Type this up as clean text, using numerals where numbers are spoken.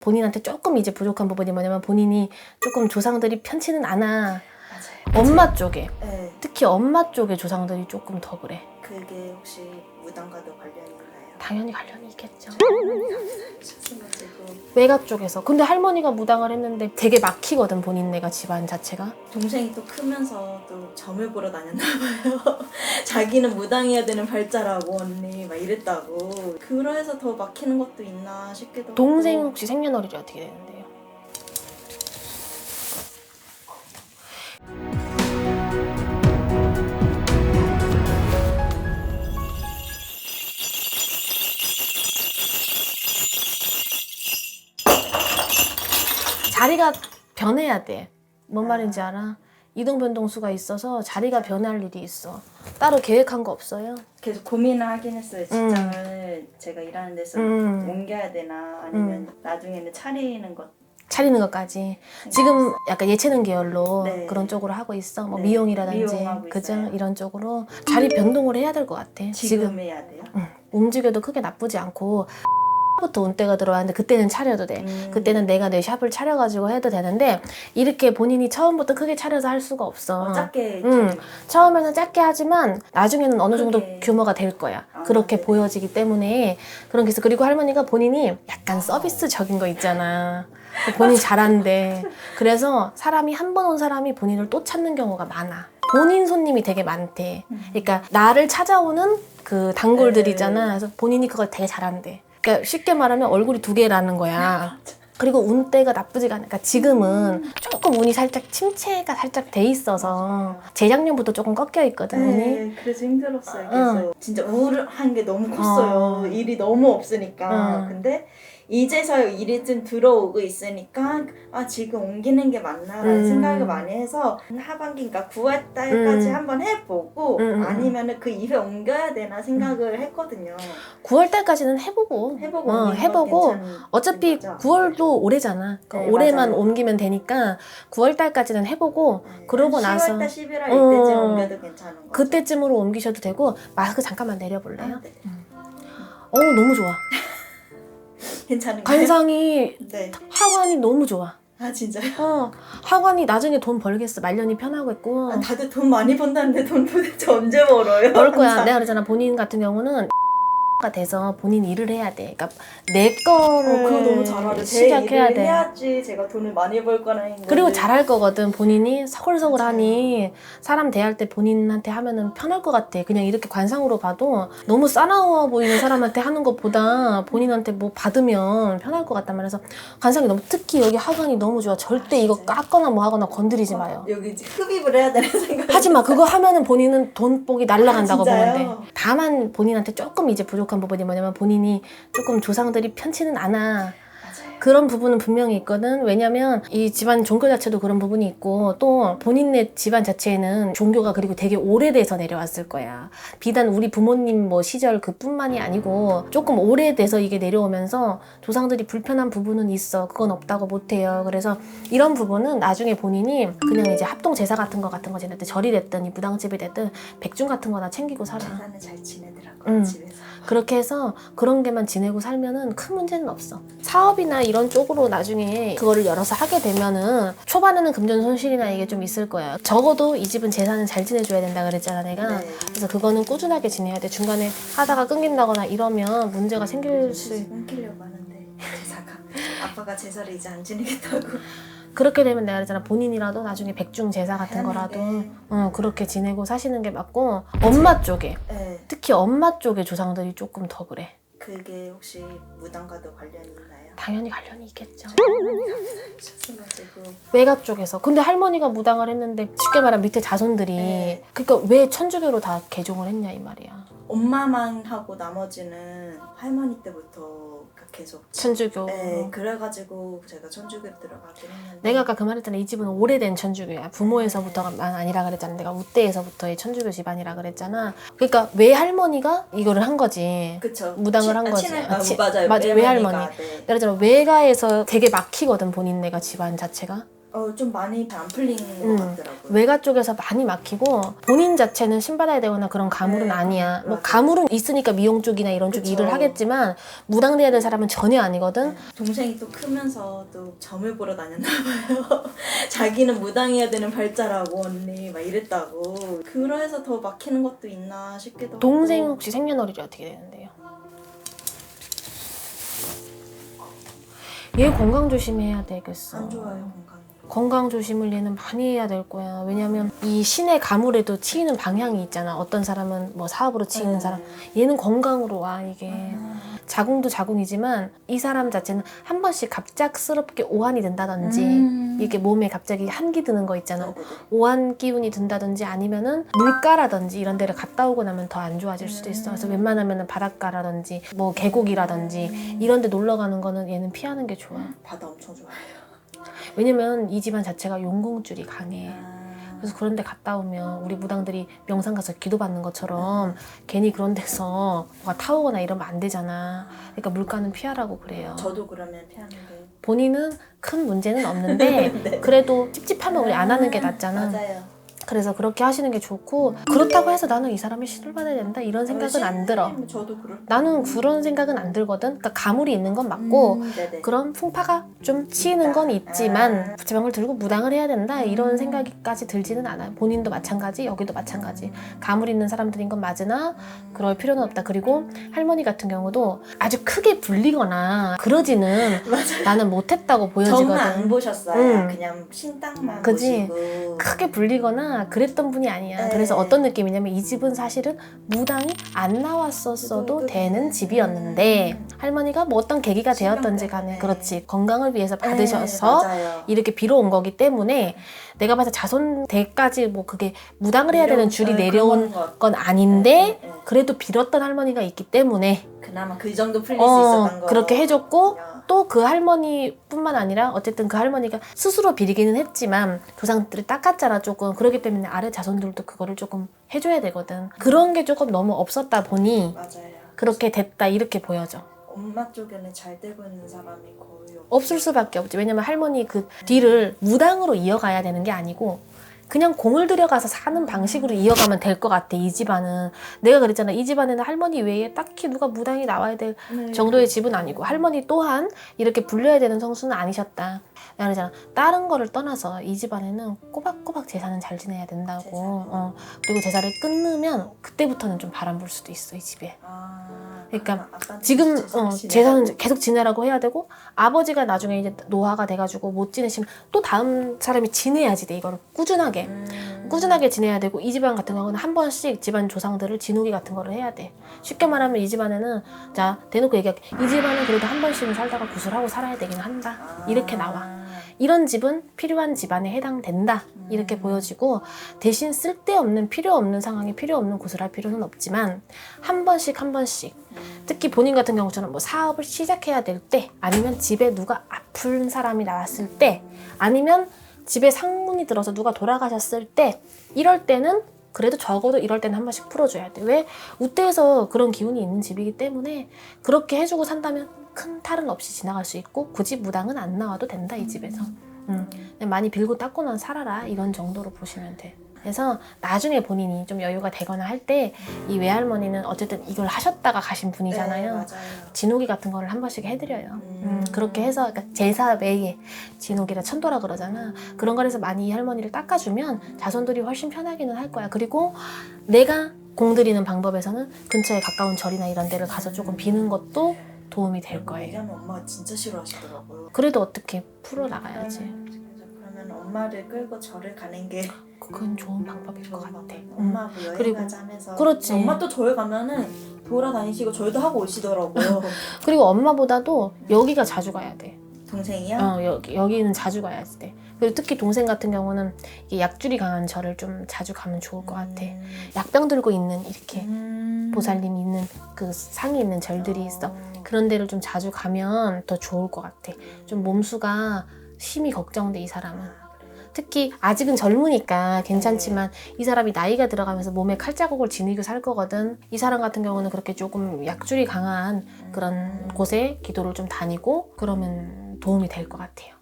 본인한테 조금 이제 부족한 부분이 뭐냐면 본인이 조금 조상들이 편치는 않아. 맞아요. 엄마 쪽에. 네. 특히 엄마 쪽의 조상들이 조금 더 그래. 그게 혹시 무당과도 관련이 있나요? 당연히 관련이 있겠죠. 셨어가지고 외가 쪽에서. 근데 할머니가 무당을 했는데 되게 막히거든, 본인네가 집안 자체가. 동생이 또 크면서 또 점을 보러 다녔나 봐요. 자기는 무당해야 되는 발자라고 언니 막 이랬다고. 그래서 더 막히는 것도 있나 싶기도 하고. 동생 혹시 생년월일이 어떻게 되는데요? 자리가 변해야 돼. 뭔 말인지 알아? 이동변동수가 있어서 자리가 변할 일이 있어. 따로 계획한 거 없어요? 계속 고민을 하긴 했어요. 직장을 제가 일하는 데서 옮겨야 되나 아니면 나중에는 차리는 것까지. 지금 약간 예체능 계열로 네. 그런 쪽으로 하고 있어. 뭐 네. 미용이라든지 미용하고 그죠? 있어요. 이런 쪽으로 자리 변동을 해야 될 것 같아. 지금 해야 돼요? 움직여도 크게 나쁘지 않고 부터 온 때가 들어왔는데 그때는 차려도 돼. 그때는 내가 내 샵을 차려가지고 해도 되는데 이렇게 본인이 처음부터 크게 차려서 할 수가 없어. 작게 처음에는 작게 하지만 나중에는 어느 정도 크게. 규모가 될 거야. 아, 그렇게 네네. 보여지기 때문에 그런 게 있어. 그리고 할머니가 본인이 약간 서비스적인 거 있잖아. 본인 잘한대. 그래서 사람이 한 번 온 사람이 본인을 또 찾는 경우가 많아. 본인 손님이 되게 많대. 그러니까 나를 찾아오는 그 단골들이잖아. 그래서 본인이 그걸 되게 잘한대. 그러니까 쉽게 말하면 얼굴이 두 개라는 거야. 그리고 운때가 나쁘지가 않으니까 지금은 조금 운이 살짝 침체가 살짝 돼 있어서 재작년부터 조금 꺾여 있거든, 운이. 네, 그래서 힘들었어요. 그래서 진짜 우울한 게 너무 컸어요. 일이 너무 없으니까. 근데 이제서야 일이 좀 들어오고 있으니까 아 지금 옮기는 게 맞나라는 생각을 많이 해서 하반기 그러니까 9월 달까지 한번 해보고 아니면은 그 이후에 옮겨야 되나 생각을 했거든요. 9월 달까지는 해보고 해보고 어차피 9월도 올해잖아. 네, 올해만 맞아요. 옮기면 되니까 9월 달까지는 해보고 그러고 나서 10월달 11월 이때쯤 옮겨도 괜찮은 거죠. 그때쯤으로 옮기셔도 되고 마스크 잠깐만 내려볼래요? 아, 네. 너무 좋아. 괜찮은 거예요? 관상이 네. 하관이 너무 좋아. 아 진짜요? 하관이 나중에 돈 벌겠어. 말년이 편하고 있고. 아, 다들 돈 많이 번다는데 돈 도대체 언제 벌어요? 벌 거야. 항상. 내가 그러잖아. 본인 같은 경우는 가 돼서 본인 일을 해야 돼. 그러니까 내 거를 그거 너무 잘하죠. 제 시작해야 일을 돼. 해야지 제가 돈을 많이 벌 거라 했는데. 그리고 잘할 거거든. 본인이 서글서글하니 사람 대할 때 본인한테 하면은 편할 것 같아. 그냥 이렇게 관상으로 봐도 너무 싸나워 보이는 사람한테 하는 것보다 본인한테 뭐 받으면 편할 것 같단 말이야. 그래서 관상이 너무 특히 여기 하관이 너무 좋아. 절대 이거 깎거나 뭐 하거나 건드리지 마요. 여기 이제 흡입을 해야 되는 생각. 하지 마. 그거 하면은 본인은 돈복이 날라간다고 보면 진짜요? 돼. 다만 본인한테 조금 이제 부족한 부분이 뭐냐면 본인이 조금 조상들이 편치는 않아. 맞아요. 그런 부분은 분명히 있거든. 왜냐면 이 집안 종교 자체도 그런 부분이 있고 또 본인네 집안 자체에는 종교가 그리고 되게 오래돼서 내려왔을 거야. 비단 우리 부모님 뭐 시절 그뿐만이 아니고 조금 오래돼서 이게 내려오면서 조상들이 불편한 부분은 있어. 그건 없다고 못해요. 그래서 이런 부분은 나중에 본인이 그냥 이제 합동 제사 같은 거 지냈든 절이 됐든 이 무당집이 됐든 백중 같은 거나 챙기고 살아. 제사는 잘 지내더라고요 집에서. 그렇게 해서 그런 게만 지내고 살면은 큰 문제는 없어. 사업이나 이런 쪽으로 나중에 그거를 열어서 하게 되면은 초반에는 금전 손실이나 이게 좀 있을 거야. 적어도 이 집은 제사는 잘 지내줘야 된다 그랬잖아 내가. 네. 그래서 그거는 꾸준하게 지내야 돼. 중간에 하다가 끊긴다거나 이러면 문제가 생길 수 끊기려고 하는데 제사가 아빠가 제사를 이제 안 지내겠다고. 그렇게 되면 내가 그랬잖아. 본인이라도 나중에 백중 제사 같은 거라도 네. 그렇게 지내고 사시는 게 맞고 엄마 쪽에 네. 특히 엄마 쪽의 조상들이 조금 더 그래. 그게 혹시 무당과도 관련이 있나요? 당연히 관련이 있겠죠. 셨어가지고 외가 쪽에서. 근데 할머니가 무당을 했는데 쉽게 말하면 밑에 자손들이 네. 그러니까 왜 천주교로 다 개종을 했냐 이 말이야. 엄마만 하고 나머지는 할머니 때부터 계속 천주교. 네, 그래가지고 제가 천주교로 들어가긴 했는데 내가 아까 그 말했잖아. 이 집은 오래된 천주교야. 부모에서부터가 아니라 그랬잖아. 내가 우때에서부터의 천주교 집안이라 그랬잖아. 그러니까 외할머니가 이거를 한 거지. 그쵸. 무당을 한 거지. 맞아요. 맞아, 외할머니. 네. 내가 그랬잖아. 외가에서 되게 막히거든 본인네가 집안 자체가. 좀 많이 안 풀린 것 같더라고요. 외가 쪽에서 많이 막히고 본인 자체는 신받아야 되거나 그런 가물은 네, 아니야. 뭐 맞아요. 가물은 있으니까 미용 쪽이나 이런 쪽 그쵸. 일을 하겠지만 무당돼야 될 사람은 전혀 아니거든. 동생이 또 크면서 또 점을 보러 다녔나 봐요. 자기는 무당해야 되는 발자라고 언니 막 이랬다고. 그래서 더 막히는 것도 있나 싶기도 하고. 동생 혹시 생년월일이 어떻게 되는데요? 얘 건강 조심해야 되겠어. 안 좋아요 건강이. 건강 조심을 얘는 많이 해야 될 거야. 왜냐면 이 신의 가물에도 치이는 방향이 있잖아. 어떤 사람은 뭐 사업으로 치이는 사람. 얘는 건강으로 와 이게. 자궁도 자궁이지만 이 사람 자체는 한 번씩 갑작스럽게 오한이 된다든지 이게 몸에 갑자기 한기 드는 거 있잖아. 네네네. 오한 기운이 든다든지 아니면은 물가라든지 이런 데를 갔다 오고 나면 더 안 좋아질 수도 있어. 그래서 웬만하면은 바닷가라든지 뭐 계곡이라든지 이런 데 놀러 가는 거는 얘는 피하는 게 좋아. 바다 엄청 좋아해요. 왜냐면 이 집안 자체가 용궁줄이 강해. 그래서 그런 데 갔다 오면 우리 무당들이 명상 가서 기도받는 것처럼 괜히 그런 데서 뭐가 타오거나 이러면 안 되잖아. 그러니까 물가는 피하라고 그래요. 저도 그러면 피하는데. 본인은 큰 문제는 없는데 네. 그래도 찝찝하면 우리 안 하는 게 낫잖아. 맞아요. 그래서 그렇게 하시는 게 좋고 그렇다고 해서 나는 이 사람이 신을 받아야 된다 이런 생각은 안 들어. 저도 그럴. 나는 그런 생각은 안 들거든. 그러니까 가물이 있는 건 맞고 네네. 그런 풍파가 좀 치이는 건 있지만 부채방울 들고 무당을 해야 된다 이런 생각까지 들지는 않아요. 본인도 마찬가지 여기도 마찬가지. 가물 있는 사람들인 건 맞으나 그럴 필요는 없다. 그리고 할머니 같은 경우도 아주 크게 불리거나 그러지는 나는 못했다고 보여지거든. 정말 안 보셨어요. 그냥 신당만 그지? 보시고. 크게 불리거나 그랬던 분이 아니야. 네. 그래서 어떤 느낌이냐면 이 집은 사실은 무당이 안 나왔었어도 되는 집이었는데 할머니가 뭐 어떤 계기가 되었던지 간에 그렇지 건강을 위해서 받으셔서 맞아요. 이렇게 빌어온 거기 때문에 내가 봐서 자손대까지 뭐 그게 무당을 해야 되는 줄이 내려온 건 아닌데 네. 그래도 빌었던 할머니가 있기 때문에 그나마 그 정도 풀릴 수 있었던 거. 그렇게 해줬고 또 그 할머니뿐만 아니라 어쨌든 그 할머니가 스스로 비리기는 했지만 조상들이 닦았잖아 조금. 그렇기 때문에 아래 자손들도 그거를 조금 해줘야 되거든. 그런 게 조금 너무 없었다 보니 맞아요. 그렇게 됐다 이렇게 보여져. 엄마 쪽에는 잘 되고 있는 사람이 거의 없을 수밖에 없지. 왜냐면 할머니 그 뒤를 무당으로 이어가야 되는 게 아니고 그냥 공을 들여가서 사는 방식으로 이어가면 될 것 같아. 이 집안은. 내가 그랬잖아. 이 집안에는 할머니 외에 딱히 누가 무당이 나와야 될 정도의 집은 아니고 할머니 또한 이렇게 불려야 되는 성수는 아니셨다. 내가 그랬잖아. 다른 거를 떠나서 이 집안에는 꼬박꼬박 제사는 잘 지내야 된다고. 그리고 제사를 끊으면 그때부터는 좀 바람 불 수도 있어. 이 집에. 그러니까 지금 제사는 계속 지내라고 해야 되고 아버지가 나중에 이제 노화가 돼가지고 못 지내시면 또 다음 사람이 지내야지 돼. 이거를 꾸준하게 지내야 되고 이 집안 같은 경우는 한 번씩 집안 조상들을 진우기 같은 거를 해야 돼. 쉽게 말하면 이 집안에는 자 대놓고 얘기할게. 이 집안은 그래도 한 번씩은 살다가 구슬하고 살아야 되긴 한다. 이렇게 나와. 이런 집은 필요한 집안에 해당된다. 이렇게 보여지고 대신 쓸데없는 필요 없는 상황에 필요 없는 구슬 할 필요는 없지만 한 번씩 특히 본인 같은 경우처럼 뭐 사업을 시작해야 될 때 아니면 집에 누가 아픈 사람이 나왔을 때 아니면 집에 상문이 들어서 누가 돌아가셨을 때 이럴 때는 그래도 적어도 이럴 때는 한 번씩 풀어줘야 돼. 왜? 우대에서 그런 기운이 있는 집이기 때문에 그렇게 해주고 산다면 큰 탈은 없이 지나갈 수 있고 굳이 무당은 안 나와도 된다 이 집에서. 그냥 많이 빌고 닦고는 살아라 이런 정도로 보시면 돼. 그래서 나중에 본인이 좀 여유가 되거나 할 때 이 외할머니는 어쨌든 이걸 하셨다가 가신 분이잖아요. 네, 맞아요. 진옥이 같은 거를 한 번씩 해드려요. 그렇게 해서 그러니까 제사 외에 진옥이라 천도라 그러잖아. 그런 거에서 많이 이 할머니를 닦아주면 자손들이 훨씬 편하기는 할 거야. 그리고 내가 공드리는 방법에서는 근처에 가까운 절이나 이런 데를 가서 조금 비는 것도 도움이 될 거예요. 왜냐면 엄마가 진짜 싫어하시더라고요. 그래도 어떻게 풀어나가야지. 그러면 엄마를 끌고 절을 가는 게 그건 좋은 방법일 것 같아. 엄마하고 여행 그리고 가자 하면서 그렇지. 엄마 또 절에 가면은 돌아다니시고 절도 하고 오시더라고요. 그리고 엄마보다도 여기가 자주 가야 돼. 동생이요? 여기는 자주 가야지 돼. 그리고 특히 동생 같은 경우는 이게 약줄이 강한 절을 좀 자주 가면 좋을 것 같아. 약병 들고 있는 이렇게 보살님이 있는 그 상이 있는 절들이 있어. 그런 데를 좀 자주 가면 더 좋을 것 같아. 좀 몸수가 심히 걱정돼 이 사람은. 특히 아직은 젊으니까 괜찮지만 이 사람이 나이가 들어가면서 몸에 칼자국을 지니고 살 거거든. 이 사람 같은 경우는 그렇게 조금 약줄이 강한 그런 곳에 기도를 좀 다니고 그러면 도움이 될 것 같아요.